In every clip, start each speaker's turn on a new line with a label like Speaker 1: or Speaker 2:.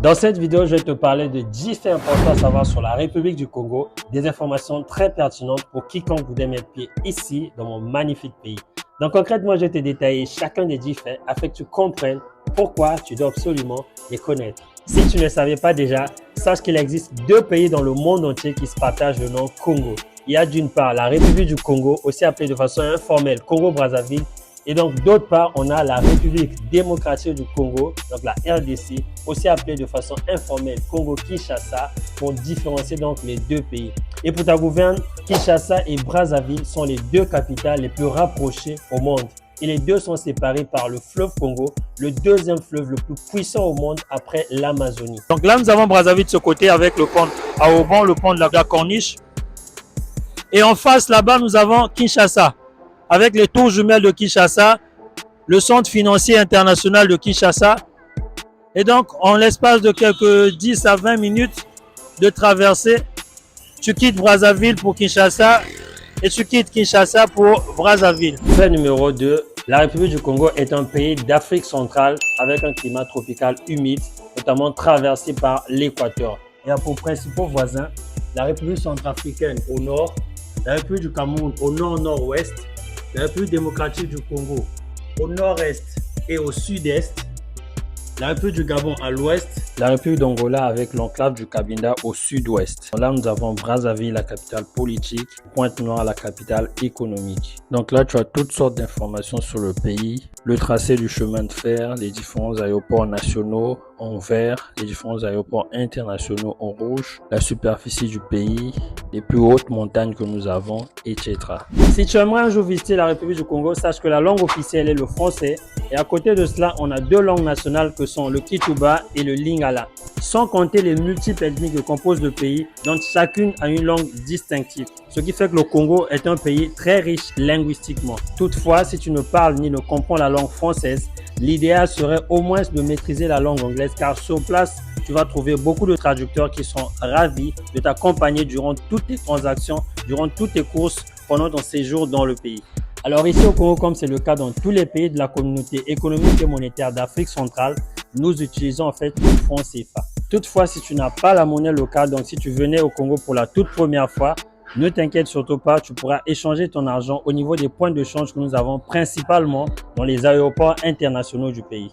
Speaker 1: Dans cette vidéo, je vais te parler de 10 faits importants à savoir sur la République du Congo, des informations très pertinentes pour quiconque voudrait mettre pied ici, dans mon magnifique pays. Donc concrètement, je vais te détailler chacun des 10 faits afin que tu comprennes pourquoi tu dois absolument les connaître. Si tu ne le savais pas déjà, sache qu'il existe deux pays dans le monde entier qui se partagent le nom Congo. Il y a d'une part la République du Congo, aussi appelée de façon informelle Congo-Brazzaville, et donc, d'autre part, on a la République démocratique du Congo, donc la RDC, aussi appelée de façon informelle Congo-Kinshasa, pour différencier donc les deux pays. Et pour ta gouverne, Kinshasa et Brazzaville sont les deux capitales les plus rapprochées au monde. Et les deux sont séparés par le fleuve Congo, le deuxième fleuve le plus puissant au monde après l'Amazonie. Donc là, nous avons Brazzaville de ce côté avec le pont à Auban, le pont de la Corniche. Et en face, là-bas, nous avons Kinshasa, avec les tours jumelles de Kinshasa, le centre financier international de Kinshasa. Et donc, en l'espace de quelques 10 à 20 minutes de traversée, tu quittes Brazzaville pour Kinshasa et tu quittes Kinshasa pour Brazzaville. Fait numéro 2, la République du Congo est un pays d'Afrique centrale avec un climat tropical humide, notamment traversé par l'équateur. Il y a pour principaux voisins la République centrafricaine au nord, la République du Cameroun au nord-nord-ouest, la République démocratique du Congo au nord-est et au sud-est, la République du Gabon à l'ouest, la République d'Angola avec l'enclave du Cabinda au sud-ouest. Là, nous avons Brazzaville, la capitale politique, Pointe-Noire, la capitale économique. Donc là, tu as toutes sortes d'informations sur le pays, le tracé du chemin de fer, les différents aéroports nationaux en vert, les différents aéroports internationaux en rouge, la superficie du pays, les plus hautes montagnes que nous avons, etc. Si tu aimerais un jour visiter la République du Congo, sache que la langue officielle est le français et à côté de cela, on a deux langues nationales que sont le Kituba et le Lingala. Sans compter les multiples ethnies que composent le pays, dont chacune a une langue distinctive. Ce qui fait que le Congo est un pays très riche linguistiquement. Toutefois, si tu ne parles ni ne comprends la langue française, l'idéal serait au moins de maîtriser la langue anglaise car sur place, tu vas trouver beaucoup de traducteurs qui seront ravis de t'accompagner durant toutes tes transactions, durant toutes tes courses pendant ton séjour dans le pays. Alors ici au Congo, comme c'est le cas dans tous les pays de la communauté économique et monétaire d'Afrique centrale, nous utilisons en fait le franc CFA. Toutefois, si tu n'as pas la monnaie locale, donc si tu venais au Congo pour la toute première fois, ne t'inquiète surtout pas, tu pourras échanger ton argent au niveau des points de change que nous avons principalement dans les aéroports internationaux du pays.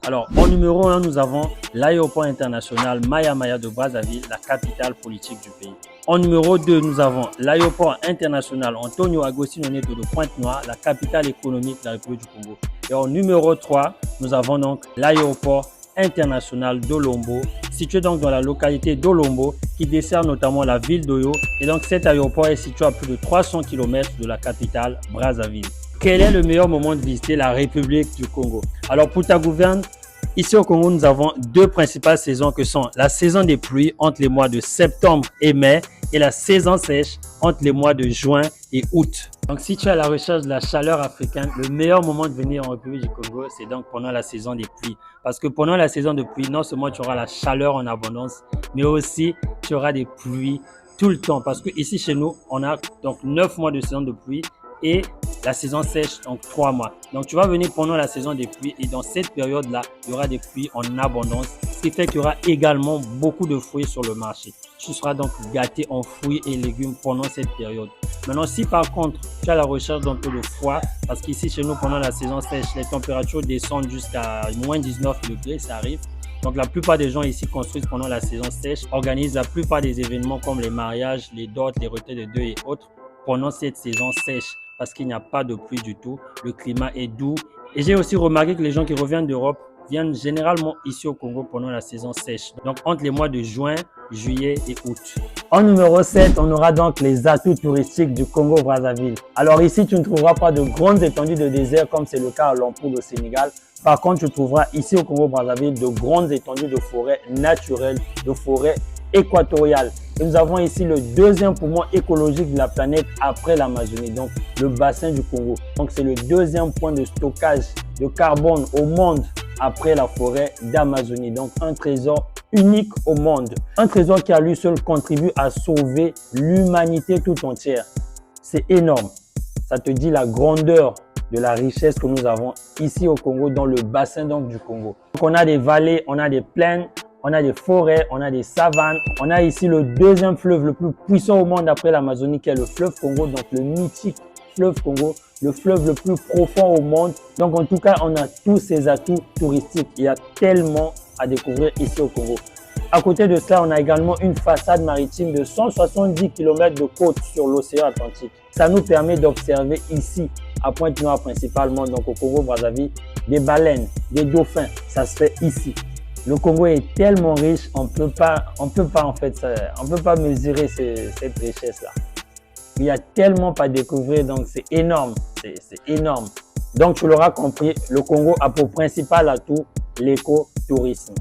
Speaker 1: Alors, en numéro 1, nous avons l'aéroport international Maya Maya de Brazzaville, la capitale politique du pays. En numéro 2, nous avons l'aéroport international Antonio Agostinho Neto de Pointe-Noire, la capitale économique de la République du Congo. Et en numéro 3, nous avons donc l'aéroport international d'Olombo, situé donc dans la localité d'Olombo, qui dessert notamment la ville d'Oyo. Et donc cet aéroport est situé à plus de 300 km de la capitale Brazzaville. Quel est le meilleur moment de visiter la République du Congo? Alors pour ta gouverne, ici au Congo, nous avons deux principales saisons que sont la saison des pluies entre les mois de septembre et mai et la saison sèche entre les mois de juin et août. Donc si tu es à la recherche de la chaleur africaine, le meilleur moment de venir en République du Congo, c'est donc pendant la saison des pluies. Parce que pendant la saison de pluie, non seulement tu auras la chaleur en abondance, mais aussi tu auras des pluies tout le temps. Parce que ici chez nous, on a donc 9 mois de saison de pluie et la saison sèche, donc 3 mois. Donc tu vas venir pendant la saison des pluies et dans cette période-là, il y aura des pluies en abondance, ce qui fait qu'il y aura également beaucoup de fruits sur le marché. Tu seras donc gâté en fruits et légumes pendant cette période. Maintenant, si par contre, tu as la recherche d'un peu de froid, parce qu'ici chez nous, pendant la saison sèche, les températures descendent jusqu'à moins 19 degrés, ça arrive. Donc la plupart des gens ici construisent pendant la saison sèche, organisent la plupart des événements comme les mariages, les dots, les retraits de deuil et autres pendant cette saison sèche parce qu'il n'y a pas de pluie du tout, le climat est doux. Et j'ai aussi remarqué que les gens qui reviennent d'Europe viennent généralement ici au Congo pendant la saison sèche, donc entre les mois de juin, juillet et août. En numéro 7, on aura donc les atouts touristiques du Congo-Brazzaville. Alors ici, tu ne trouveras pas de grandes étendues de désert comme c'est le cas à Lompoul au Sénégal. Par contre, tu trouveras ici au Congo-Brazzaville de grandes étendues de forêts naturelles, de forêts équatoriales. Et nous avons ici le deuxième poumon écologique de la planète après l'Amazonie, donc le bassin du Congo. Donc c'est le deuxième point de stockage de carbone au monde après la forêt d'Amazonie. Donc un trésor unique au monde. Un trésor qui à lui seul contribue à sauver l'humanité tout entière. C'est énorme. Ça te dit la grandeur de la richesse que nous avons ici au Congo, dans le bassin donc du Congo. Donc on a des vallées, on a des plaines,
Speaker 2: on a des forêts, on a des savanes. On a ici le deuxième fleuve le plus puissant au monde après l'Amazonie qui est le fleuve Congo, donc le mythique fleuve Congo, le fleuve le plus profond au monde. Donc en tout cas, on a tous ces atouts touristiques. Il y a tellement à découvrir ici au Congo. À côté de cela, on a également une façade maritime de 170 km de côte sur l'océan Atlantique. Ça nous permet d'observer ici, à Pointe-Noire principalement, donc au Congo-Brazzaville, des baleines, des dauphins. Ça se fait ici. Le Congo est tellement riche, on peut pas mesurer cette richesse-là. Il y a tellement à découvrir, donc c'est énorme, c'est énorme. Donc tu l'auras compris, le Congo a pour principal atout l'écotourisme.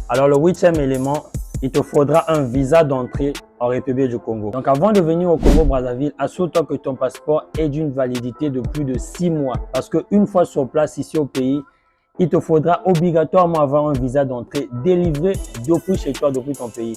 Speaker 2: Alors le 8e élément, il te faudra un visa d'entrée en République du Congo. Donc avant de venir au Congo-Brazzaville, assure-toi que ton passeport est d'une validité de plus de 6 mois. Parce qu'une fois sur place ici au pays, il te faudra obligatoirement avoir un visa d'entrée délivré depuis chez toi, depuis ton pays.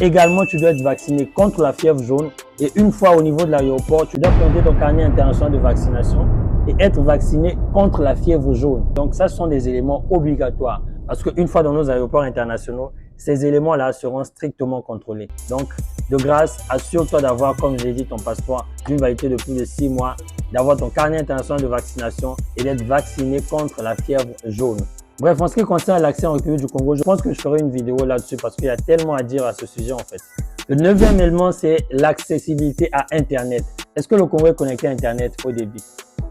Speaker 2: Également, tu dois être vacciné contre la fièvre jaune et une fois au niveau de l'aéroport, tu dois présenter ton carnet international de vaccination et être vacciné contre la fièvre jaune. Donc ça, ce sont des éléments obligatoires parce qu'une fois dans nos aéroports internationaux, ces éléments-là seront strictement contrôlés. Donc, de grâce, assure-toi d'avoir, comme je l'ai dit, ton passeport d'une validité de plus de 6 mois, d'avoir ton carnet international de vaccination et d'être vacciné contre la fièvre jaune. Bref, en ce qui concerne l'accès en République du Congo, je pense que je ferai une vidéo là-dessus parce qu'il y a tellement à dire à ce sujet en fait. Le 9e élément, c'est l'accessibilité à Internet. Est-ce que le Congo est connecté à Internet au débit?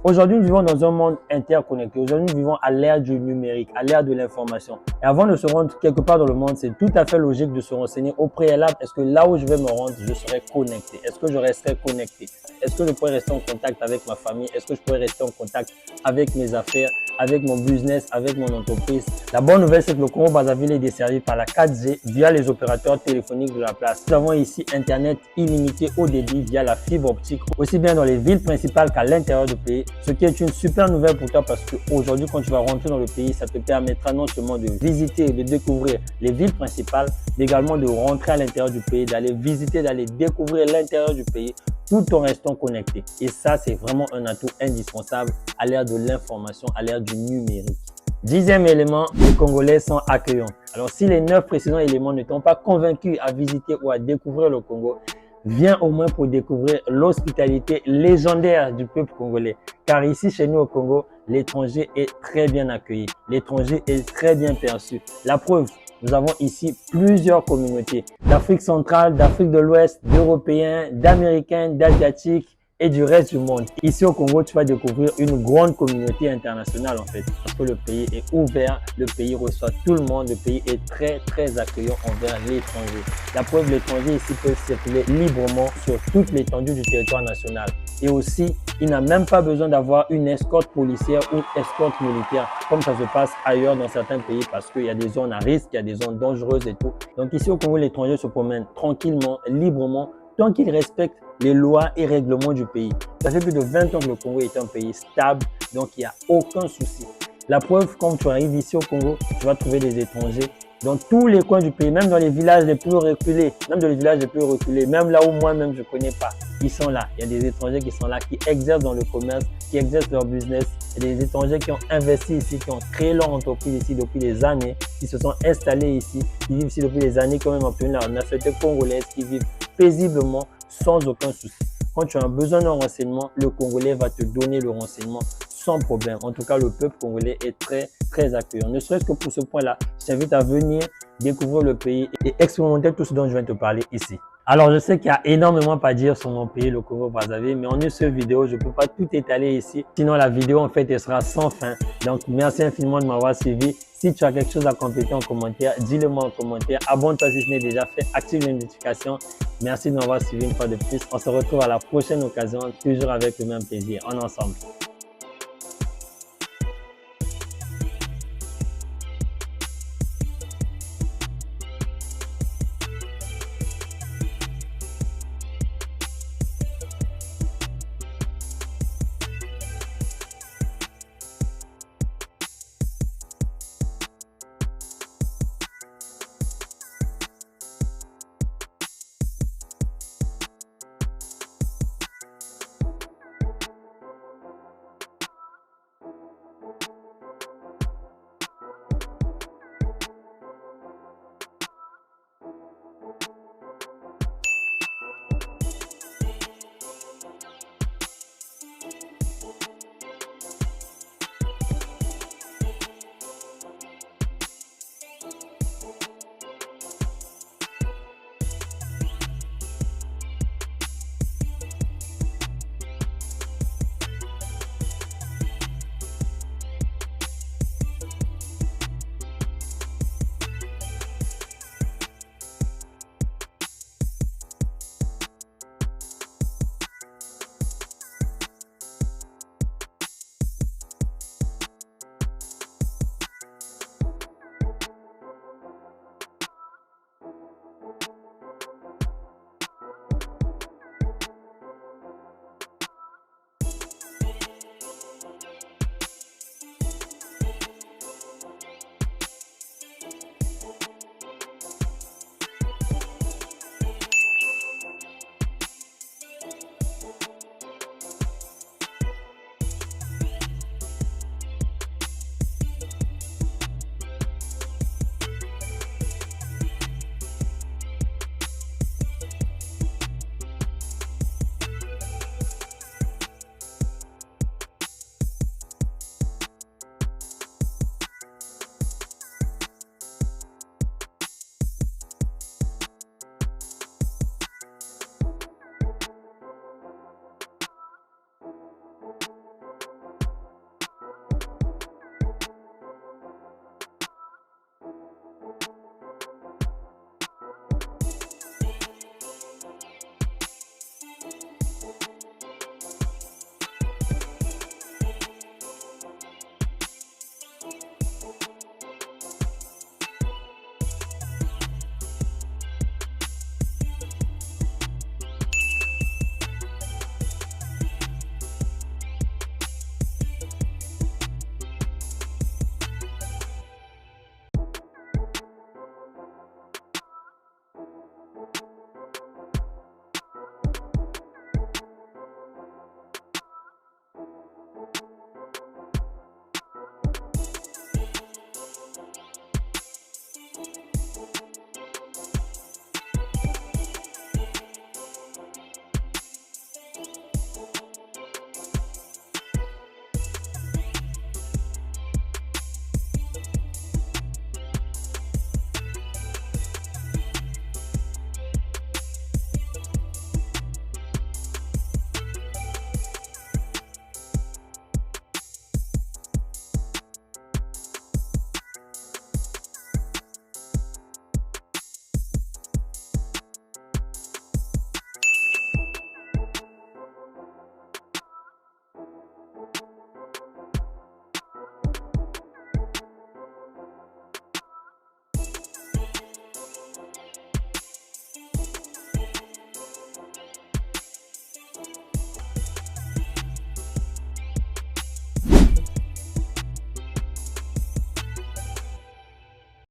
Speaker 2: Aujourd'hui, nous vivons dans un monde interconnecté. Aujourd'hui, nous vivons à l'ère du numérique, à l'ère de l'information. Et avant de se rendre quelque part dans le monde, c'est tout à fait logique de se renseigner au préalable. Est-ce que là où je vais me rendre, je serai connecté? Est-ce que je resterai connecté? Est-ce que je pourrais rester en contact avec ma famille? Est-ce que je pourrais rester en contact avec mes affaires, avec mon business, avec mon entreprise? La bonne nouvelle, c'est que le Congo-Brazzaville est desservi par la 4G via les opérateurs téléphoniques de la place. Nous avons ici Internet illimité haut débit via la fibre optique, aussi bien dans les villes principales qu'à l'intérieur du pays. Ce qui est une super nouvelle pour toi parce qu'aujourd'hui, quand tu vas rentrer dans le pays, ça te permettra non seulement de visiter et de découvrir les villes principales, mais également de rentrer à l'intérieur du pays, d'aller visiter, d'aller découvrir l'intérieur du pays tout en restant connecté. Et ça, c'est vraiment un atout indispensable à l'ère de l'information, à l'ère du numérique. 10e élément, les Congolais sont accueillants. Alors, si les 9 précédents éléments ne t'ont pas convaincu à visiter ou à découvrir le Congo, viens au moins pour découvrir l'hospitalité légendaire du peuple congolais. Car ici, chez nous au Congo, l'étranger est très bien accueilli. L'étranger est très bien perçu. La preuve, nous avons ici plusieurs communautés d'Afrique centrale, d'Afrique de l'Ouest, d'Européens, d'Américains, d'Asiatiques et du reste du monde. Ici au Congo, tu vas découvrir une grande communauté internationale en fait. Parce que le pays est ouvert, le pays reçoit tout le monde, le pays est très accueillant envers l'étranger. La preuve, l'étranger ici peut circuler librement sur toute l'étendue du territoire national. Et aussi, il n'a même pas besoin d'avoir une escorte policière ou escorte militaire comme ça se passe ailleurs dans certains pays parce qu'il y a des zones à risque, il y a des zones dangereuses et tout. Donc ici au Congo, l'étranger se promène tranquillement, librement, tant qu'il respecte les lois et règlements du pays. Ça fait plus de 20 ans que le Congo est un pays stable, donc il n'y a aucun souci. La preuve, quand tu arrives ici au Congo, tu vas trouver des étrangers dans tous les coins du pays, même dans les villages les plus reculés, même là où moi-même je ne connais pas. Ils sont là. Il y a des étrangers qui sont là, qui exercent dans le commerce, qui exercent leur business. Il y a des étrangers qui ont investi ici, qui ont créé leur entreprise ici depuis des années, qui se sont installés ici, qui vivent ici depuis des années, quand même obtenu la nationalité congolaise, qui vivent paisiblement sans aucun souci. Quand tu as besoin d'un renseignement, le Congolais va te donner le renseignement sans problème. En tout cas, le peuple congolais est très accueillant. Ne serait-ce que pour ce point-là, je t'invite à venir découvrir le pays et expérimenter tout ce dont je viens de te parler ici. Alors, je sais qu'il y a énormément à dire sur mon pays, le Congo-Brazzaville, mais en une seule vidéo, je ne peux pas tout étaler ici. Sinon, la vidéo, en fait, elle sera sans fin. Donc, merci infiniment de m'avoir suivi. Si tu as quelque chose à compléter en commentaire, dis-le-moi en commentaire. Abonne-toi si ce n'est déjà fait. Active les notifications. Merci de m'avoir suivi une fois de plus. On se retrouve à la prochaine occasion, toujours avec le même plaisir. En ensemble.